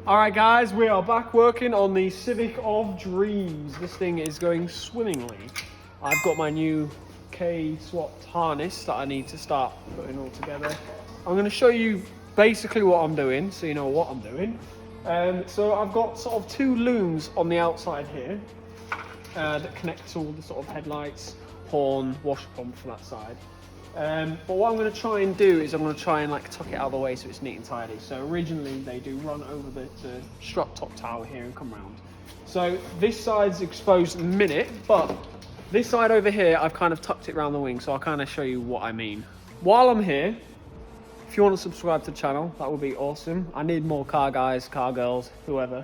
Alright guys, we are back working on the Civic of Dreams. This thing is going swimmingly. I've got my new K-swapped harness that I need to start putting all together. I'm going to show you basically what I'm doing, so you know what I'm doing. So I've got sort of two looms on the outside here that connect to all the sort of headlights, horn, wash pump for that side. But what I'm going to try and do is I'm going to try and like tuck it out of the way so it's neat and tidy. So originally they do run over the strut top tower here and come round. So this side's exposed at the minute, but this side over here I've kind of tucked it around the wing, so I'll kind of show you what I mean. While I'm here, if you want to subscribe to the channel, that would be awesome. I need more car guys, car girls, whoever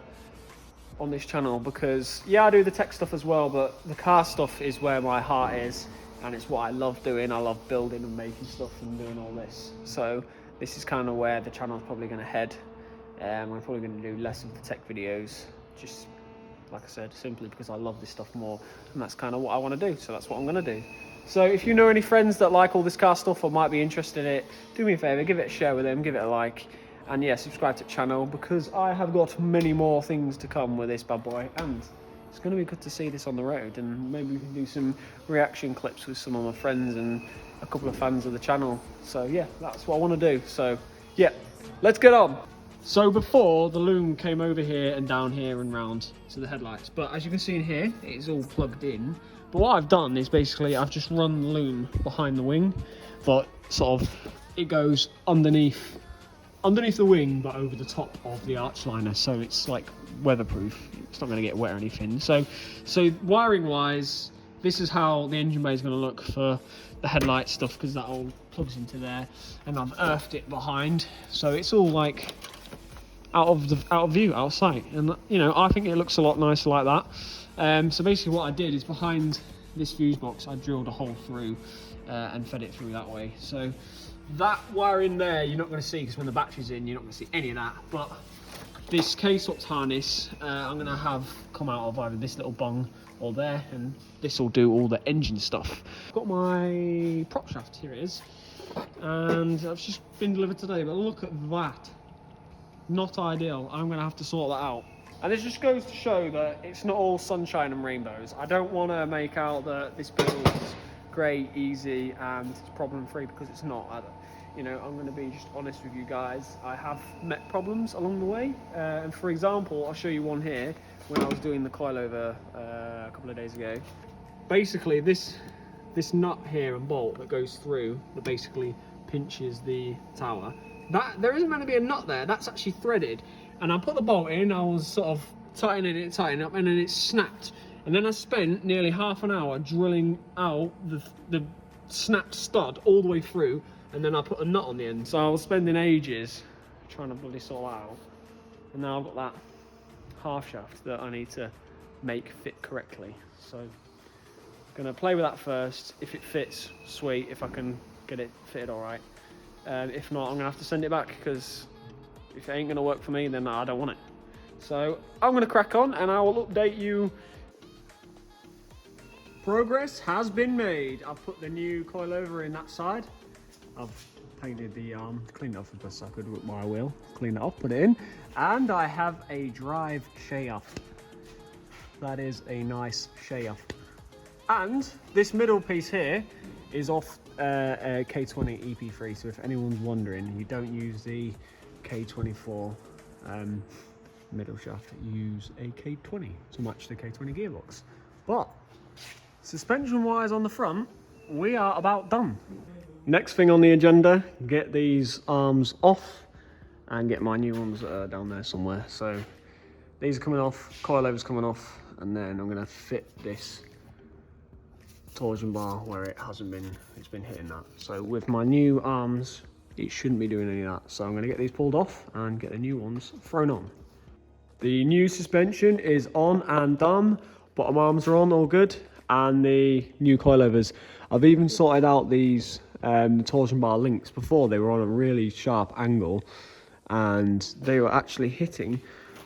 on this channel, because yeah, I do the tech stuff as well, but the car stuff is where my heart is. And it's what I love doing. I love building and making stuff and doing all this. So this is kind of where the channel is probably going to head. I'm probably going to do less of the tech videos, just like I said, simply because I love this stuff more, and that's kind of what I want to do. So that's what I'm going to do. So if you know any friends that like all this car stuff or might be interested in it, do me a favor, give it a share with them, give it a like, and yeah, subscribe to the channel, because I have got many more things to come with this bad boy. And it's going to be good to see this on the road, and maybe we can do some reaction clips with some of my friends and a couple of fans of the channel. So yeah, that's what I want to do. So yeah, let's get on. So before, the loom came over here and down here and round to the headlights, but as you can see in here, it's all plugged in. But what I've done is basically I've just run the loom behind the wing, but sort of it goes underneath the wing, but over the top of the arch liner, so it's like weatherproof. It's not going to get wet or anything. So wiring wise, this is how the engine bay is going to look for the headlight stuff, because that all plugs into there, and I've earthed it behind, so it's all like out of view, out of sight, and you know, I think it looks a lot nicer like that. So basically what I did is behind this fuse box I drilled a hole through and fed it through that way. So that wiring there you're not going to see, because when the battery's in you're not going to see any of that. But this K-swapped harness I'm going to have come out of either this little bung or there, and this will do all the engine stuff. I've got my prop shaft, here it is, and I've just been delivered today, but look at that. Not ideal. I'm going to have to sort that out. And this just goes to show that it's not all sunshine and rainbows. I don't want to make out that this build is great, easy, and it's problem-free, because it's not. You know, I'm going to be just honest with you guys. I have met problems along the way, and for example, I'll show you one here when I was doing the coilover a couple of days ago. Basically, this nut here and bolt that goes through, that basically pinches the tower, that there isn't meant to be a nut there. That's actually threaded, and I put the bolt in. I was sort of tightening up, and then it snapped. And then I spent nearly half an hour drilling out the snapped stud all the way through, and then I put a nut on the end. So I was spending ages trying to bloody sort out. And now I've got that half shaft that I need to make fit correctly. So I'm gonna play with that first. If it fits, sweet. If I can get it fitted all right. If not, I'm gonna have to send it back, because if it ain't gonna work for me, then I don't want it. So I'm gonna crack on, and I will update you. Progress has been made. I've put the new coilover in that side. I've painted the cleaned it off as best I could with my wheel. Clean it off, put it in, and I have a drive shaft. That is a nice shaft. And this middle piece here is off a K20 EP3. So if anyone's wondering, you don't use the K24 middle shaft. You use a K20 to match the K20 gearbox. But suspension wise on the front, we are about done. Next thing on the agenda, get these arms off and get my new ones down there somewhere. So these are coming off, coilover's coming off, and then I'm gonna fit this torsion bar where it hasn't been, it's been hitting that. So with my new arms, it shouldn't be doing any of that. So I'm gonna get these pulled off and get the new ones thrown on. The new suspension is on and done. Bottom arms are on, all good. And the new coilovers. I've even sorted out these the torsion bar links. Before they were on a really sharp angle, and they were actually hitting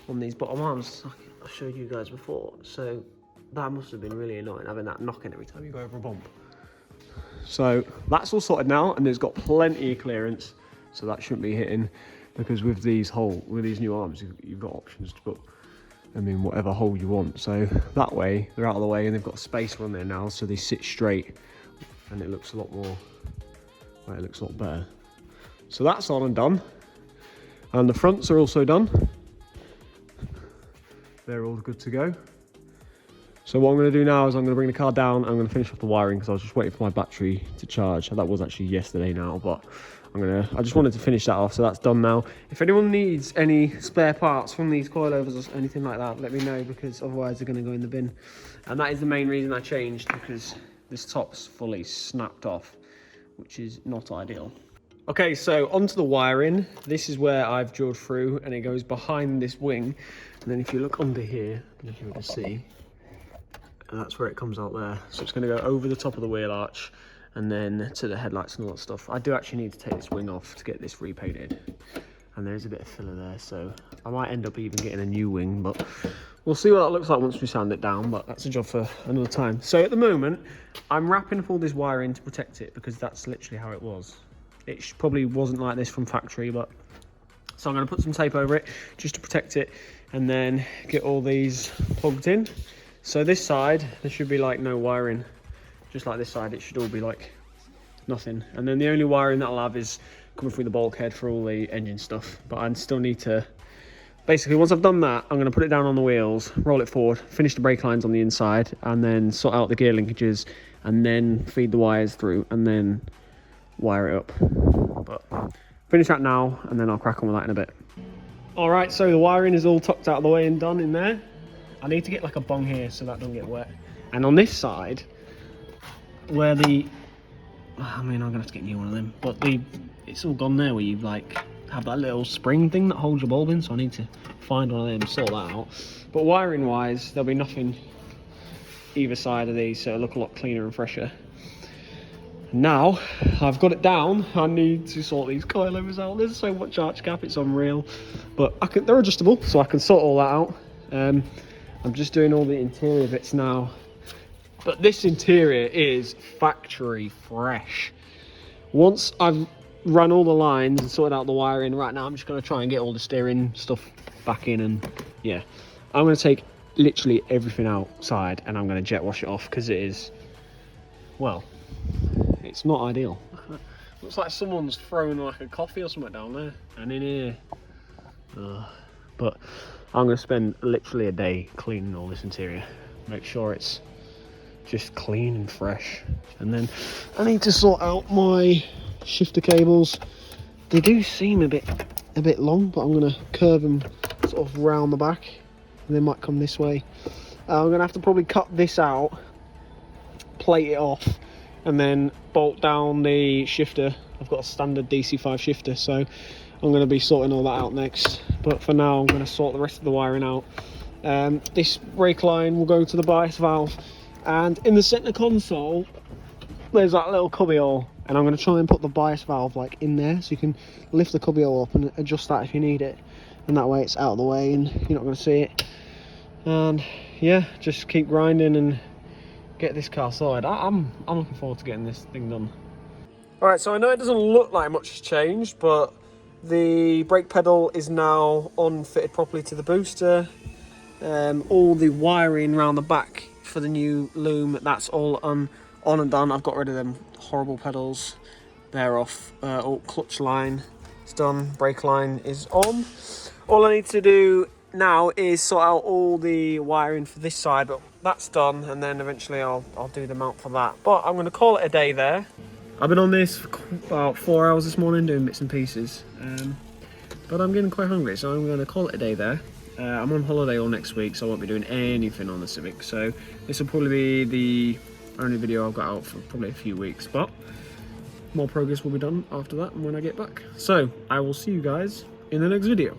on these bottom arms like I showed you guys before. So that must have been really annoying, having that knocking every time you go over a bump. So that's all sorted now, and it's got plenty of clearance, so that shouldn't be hitting. because with these new arms, you've got options to put them in whatever hole you want. So that way they're out of the way and they've got space on there now, so they sit straight and it looks a lot more, well, it looks a lot better. So that's on and done. And the fronts are also done. They're all good to go. So what I'm going to do now is I'm going to bring the car down. I'm going to finish off the wiring because I was just waiting for my battery to charge. That was actually yesterday now, but I just wanted to finish that off, so that's done now. If anyone needs any spare parts from these coilovers or anything like that, let me know, because otherwise they're going to go in the bin. And that is the main reason I changed, because this top's fully snapped off, which is not ideal. Okay, so onto the wiring. This is where I've drilled through, and it goes behind this wing. And then if you look under here, I don't know if you can see, and that's where it comes out there. So it's going to go over the top of the wheel arch and then to the headlights and all that stuff. I do actually need to take this wing off to get this repainted. And there is a bit of filler there, so I might end up even getting a new wing, but we'll see what that looks like once we sand it down, but that's a job for another time. So at the moment, I'm wrapping up all this wiring to protect it, because that's literally how it was. It probably wasn't like this from factory, but so I'm going to put some tape over it just to protect it, and then get all these plugged in. So this side, there should be like no wiring. Just like this side, it should all be like nothing. And then the only wiring that I'll have is coming through the bulkhead for all the engine stuff. But I still need to, basically once I've done that, I'm going to put it down on the wheels, roll it forward, finish the brake lines on the inside, and then sort out the gear linkages, and then feed the wires through, and then wire it up. But finish that now, and then I'll crack on with that in a bit. All right, so the wiring is all tucked out of the way and done in there. I need to get like a bung here so that don't get wet. And on this side, where the, I mean, I'm gonna have to get a new one of them, but it's all gone there where you like have that little spring thing that holds your bulb in, so I need to find one of them, sort that out. But wiring wise, there'll be nothing either side of these, so it'll look a lot cleaner and fresher. Now I've got it down, I need to sort these coilovers out. There's so much arch gap, it's unreal, but they're adjustable, so I can sort all that out. I'm just doing all the interior bits now, but this interior is factory fresh. Once I've run all the lines and sorted out the wiring, right now I'm just going to try and get all the steering stuff back in, and yeah, I'm going to take literally everything outside and I'm going to jet wash it off, because it is, well, it's not ideal. Looks like someone's thrown like a coffee or something down there, and in here. But I'm going to spend literally a day cleaning all this interior, make sure it's just clean and fresh. And then I need to sort out my shifter cables. They do seem a bit long, but I'm going to curve them sort of round the back, and they might come this way. I'm going to have to probably cut this out, plate it off, and then bolt down the shifter. I've got a standard DC5 shifter, so I'm going to be sorting all that out next. But for now, I'm going to sort the rest of the wiring out. This brake line will go to the bias valve, and in the center console there's that little cubbyhole, and I'm going to try and put the bias valve like in there, so you can lift the cubbyhole up and adjust that if you need it, and that way it's out of the way and you're not going to see it. And yeah, just keep grinding and get this car sorted. I'm looking forward to getting this thing done. Alright, so I know it doesn't look like much has changed, but the brake pedal is now fitted properly to the booster. All the wiring around the back for the new loom, that's all on and done. I've got rid of them horrible pedals. They're off. All clutch line is done. Brake line is on. All I need to do now is sort out all the wiring for this side, but that's done, and then eventually I'll do the mount for that. But I'm going to call it a day there. I've been on this for about 4 hours this morning doing bits and pieces, but I'm getting quite hungry, so I'm going to call it a day there. I'm on holiday all next week, so I won't be doing anything on the Civic, so this will probably be the only video I've got out for probably a few weeks, but more progress will be done after that and when I get back. So I will see you guys in the next video.